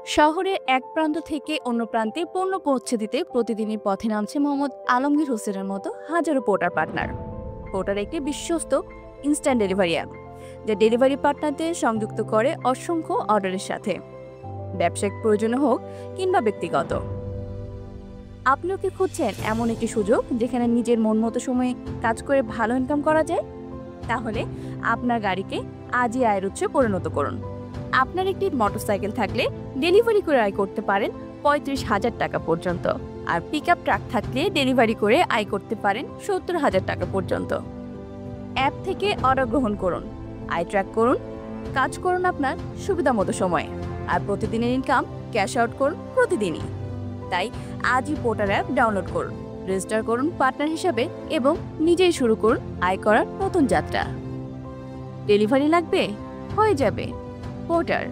শহরের এক প্রান্ত থেকে অন্য প্রান্তে পণ্য পৌঁছে দিতে প্রতিদিনই পথে নামছে মোহাম্মদ আলমগীর হোসেনের মতো হাজারো পোর্টার পার্টনার। পোর্টার একটি বিশ্বস্ত ইনস্ট্যান্ট ডেলিভারি অ্যাপ, যা ডেলিভারি পার্টনারদের সংযুক্ত করে অসংখ্য অর্ডারের সাথে, ব্যবসায়িক প্রয়োজন হোক কিংবা ব্যক্তিগত। আপনিও কি খুঁজছেন এমন একটি সুযোগ যেখানে নিজের মন মতো সময়ে কাজ করে ভালো ইনকাম করা যায়? তাহলে আপনার গাড়িকে আজই আয়ের উৎসে পরিণত করুন। আপনার একটি মোটরসাইকেল থাকলে ডেলিভারি করে আয় করতে পারেন ৩৫,০০০ টাকা পর্যন্ত, আর পিকআপ ট্রাক থাকলে ডেলিভারি করে আয় করতে পারেন ৭০,০০০ টাকা পর্যন্ত। অ্যাপ থেকে অর্ডার গ্রহণ করুন, আয় ট্র্যাক করুন, কাজ করুন আপনার সুবিধা মতো সময়ে, আর প্রতিদিনের ইনকাম ক্যাশ আউট করুন প্রতিদিনই। তাই আজই পোর্টার অ্যাপ ডাউনলোড করুন, রেজিস্টার করুন পার্টনার হিসাবে এবং নিজেই শুরু করুন আয় করার নতুন যাত্রা। ডেলিভারি লাগবে? হয়ে যাবে। পোর্টার।